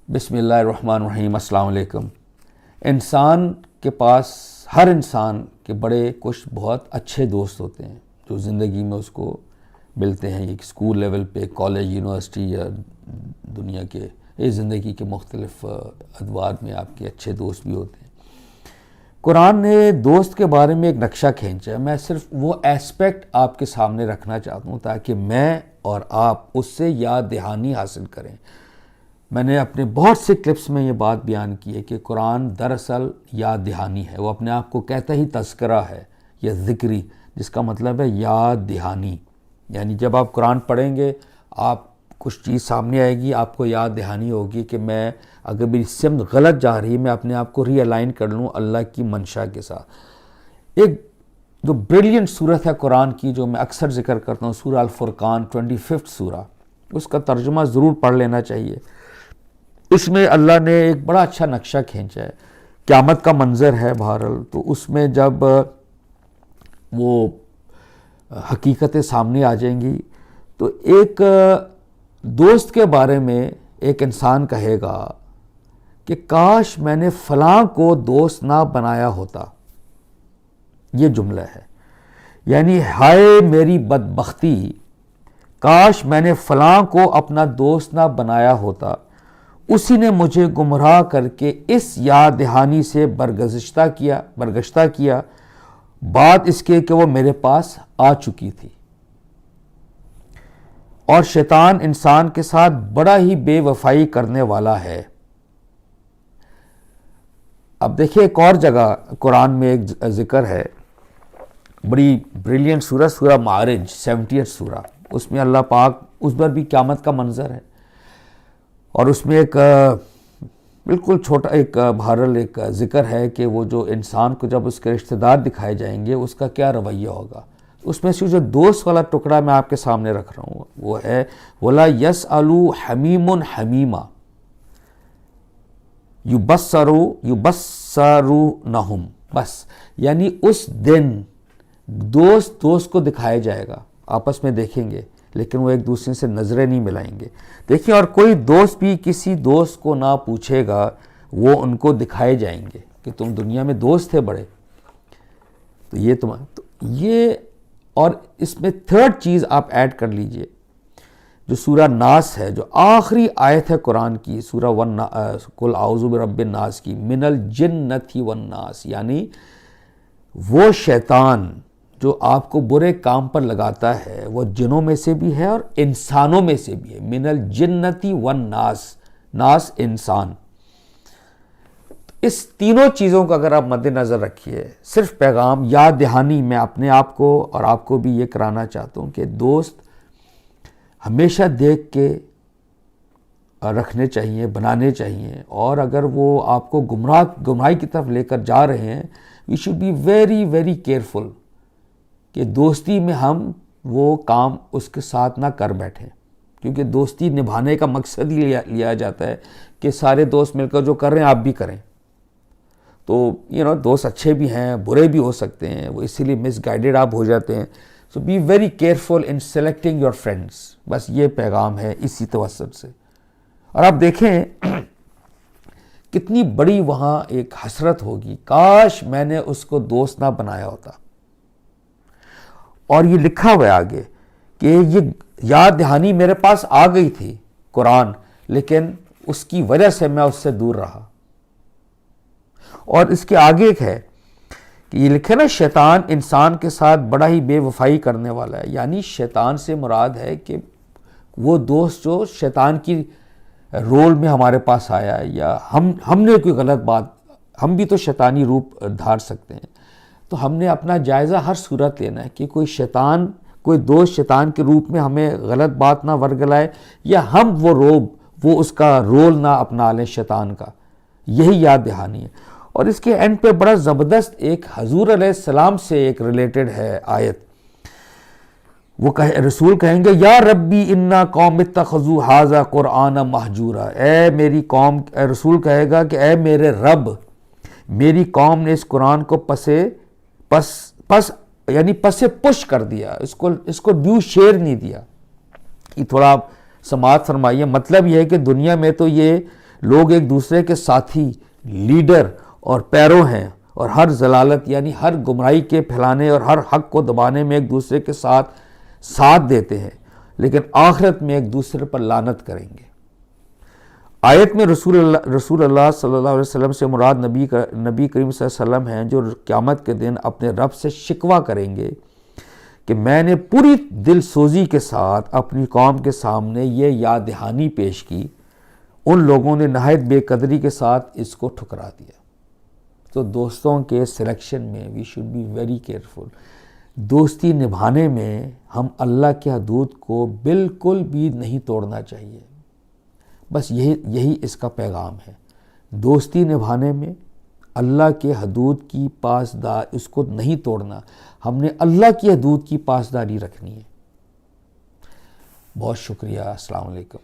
بسم اللہ الرحمن الرحیم۔ السلام علیکم۔ انسان کے پاس، ہر انسان کے بڑے کچھ بہت اچھے دوست ہوتے ہیں جو زندگی میں اس کو ملتے ہیں، ایک اسکول لیول پہ، کالج، یونیورسٹی یا دنیا کے زندگی کے مختلف ادوار میں آپ کے اچھے دوست بھی ہوتے ہیں۔ قرآن نے دوست کے بارے میں ایک نقشہ کھینچا ہے۔ میں صرف وہ ایسپیکٹ آپ کے سامنے رکھنا چاہتا ہوں تاکہ میں اور آپ اس سے یاد دہانی حاصل کریں۔ میں نے اپنے بہت سے کلپس میں یہ بات بیان کی ہے کہ قرآن دراصل یاد دہانی ہے۔ وہ اپنے آپ کو کہتا ہی تذکرہ ہے یا ذکری، جس کا مطلب ہے یاد دہانی۔ یعنی جب آپ قرآن پڑھیں گے، آپ کچھ چیز سامنے آئے گی، آپ کو یاد دہانی ہوگی کہ میں اگر میری سمت غلط جا رہی ہے، میں اپنے آپ کو ری الائن کر لوں اللہ کی منشا کے ساتھ۔ ایک جو بریلینٹ صورت ہے قرآن کی، جو میں اکثر ذکر کرتا ہوں، سورہ الفرقان 25 سورہ، اس کا ترجمہ ضرور پڑھ لینا چاہیے۔ اس میں اللہ نے ایک بڑا اچھا نقشہ کھینچا ہے، قیامت کا منظر ہے بہرحال۔ تو اس میں جب وہ حقیقتیں سامنے آ جائیں گی تو ایک دوست کے بارے میں ایک انسان کہے گا کہ کاش میں نے فلاں کو دوست نہ بنایا ہوتا۔ یہ جملہ ہے، یعنی ہائے میری بدبختی، کاش میں نے فلاں کو اپنا دوست نہ بنایا ہوتا، اسی نے مجھے گمراہ کر کے اس یاد دہانی سے برگشتہ کیا، بات اس کے کہ وہ میرے پاس آ چکی تھی۔ اور شیطان انسان کے ساتھ بڑا ہی بے وفائی کرنے والا ہے۔ اب دیکھیں ایک اور جگہ قرآن میں ایک ذکر ہے، بڑی بریلینٹ سورہ، سورہ معارج 70 سورہ۔ اس میں اللہ پاک، اس پر بھی قیامت کا منظر ہے، اور اس میں ایک بالکل چھوٹا ایک بہرحال ایک ذکر ہے کہ وہ جو انسان کو جب اس کے رشتہ دار دکھائے جائیں گے اس کا کیا رویہ ہوگا۔ اس میں سے جو دوست والا ٹکڑا میں آپ کے سامنے رکھ رہا ہوں وہ ہے وَلَا يَسْأَلُ حَمِيمٌ حَمِيمًا يُبَصَّرُونَهُم۔ بس یعنی اس دن دوست کو دکھایا جائے گا، آپس میں دیکھیں گے لیکن وہ ایک دوسرے سے نظریں نہیں ملائیں گے۔ دیکھیں، اور کوئی دوست بھی کسی دوست کو نہ پوچھے گا، وہ ان کو دکھائے جائیں گے کہ تم دنیا میں دوست تھے بڑے، تو یہ اور اس میں تھرڈ چیز آپ ایڈ کر لیجئے، جو سورہ ناس ہے، جو آخری آیت ہے قرآن کی، سورہ قل اعوذ برب الناس کی، من الجنۃ والناس، یعنی وہ شیطان جو آپ کو برے کام پر لگاتا ہے وہ جنوں میں سے بھی ہے اور انسانوں میں سے بھی ہے۔ من الجنۃ والناس، ناس انسان۔ اس تینوں چیزوں کو اگر آپ مد نظر رکھیے، صرف پیغام یاد دہانی میں اپنے آپ کو اور آپ کو بھی یہ کرانا چاہتا ہوں کہ دوست ہمیشہ دیکھ کے رکھنے چاہیے، بنانے چاہیے، اور اگر وہ آپ کو گمراہی کی طرف لے کر جا رہے ہیں، we should be very very careful کہ دوستی میں ہم وہ کام اس کے ساتھ نہ کر بیٹھیں، کیونکہ دوستی نبھانے کا مقصد ہی لیا جاتا ہے کہ سارے دوست مل کر جو کر رہے ہیں آپ بھی کریں۔ تو دوست اچھے بھی ہیں، برے بھی ہو سکتے ہیں، وہ اسی لیے مس گائیڈڈ آپ ہو جاتے ہیں۔ So be very careful in selecting your friends. بس یہ پیغام ہے اسی توسط سے۔ اور آپ دیکھیں کتنی بڑی وہاں ایک حسرت ہوگی، کاش میں نے اس کو دوست نہ بنایا ہوتا۔ اور یہ لکھا ہوا ہے آگے کہ یہ یاد دہانی میرے پاس آ گئی تھی قرآن، لیکن اس کی وجہ سے میں اس سے دور رہا۔ اور اس کے آگے ایک ہے کہ یہ لکھے نا، شیطان انسان کے ساتھ بڑا ہی بے وفائی کرنے والا ہے، یعنی شیطان سے مراد ہے کہ وہ دوست جو شیطان کی رول میں ہمارے پاس آیا ہے، یا ہم نے کوئی غلط بات، ہم بھی تو شیطانی روپ دھار سکتے ہیں، تو ہم نے اپنا جائزہ ہر صورت لینا ہے کہ کوئی دوست شیطان کے روپ میں ہمیں غلط بات نہ ورگلائے، یا ہم وہ اس کا رول نہ اپنا لیں شیطان کا۔ یہی یاد دہانی ہے۔ اور اس کے اینڈ پہ بڑا زبردست ایک حضور علیہ السلام سے ایک ریلیٹڈ ہے آیت۔ وہ رسول کہیں گے یا ربی انا قوم اتخذوا ھذا قرآن مہجورا، اے میری قوم، رسول کہے گا کہ اے میرے رب، میری قوم نے اس قرآن کو یعنی پش کر دیا، اس کو ڈیو شیئر نہیں دیا۔ یہ تھوڑا آپ سماعت فرمائیے، مطلب یہ ہے کہ دنیا میں تو یہ لوگ ایک دوسرے کے ساتھی، لیڈر اور پیرو ہیں، اور ہر ضلالت یعنی ہر گمراہی کے پھیلانے اور ہر حق کو دبانے میں ایک دوسرے کے ساتھ دیتے ہیں، لیکن آخرت میں ایک دوسرے پر لعنت کریں گے۔ آیت میں رسول اللہ صلی اللہ علیہ وسلم سے مراد نبی کریم صلی اللہ علیہ وسلم ہیں، جو قیامت کے دن اپنے رب سے شکوہ کریں گے کہ میں نے پوری دل سوزی کے ساتھ اپنی قوم کے سامنے یہ یاد دہانی پیش کی، ان لوگوں نے نہایت بے قدری کے ساتھ اس کو ٹھکرا دیا۔ تو دوستوں کے سلیکشن میں we should be very careful. دوستی نبھانے میں ہم اللہ کے حدود کو بالکل بھی نہیں توڑنا چاہیے، بس یہی اس کا پیغام ہے۔ دوستی نبھانے میں اللہ کے حدود کی پاسداری، اس کو نہیں توڑنا، ہم نے اللہ کی حدود کی پاسداری رکھنی ہے۔ بہت شکریہ، السلام علیکم۔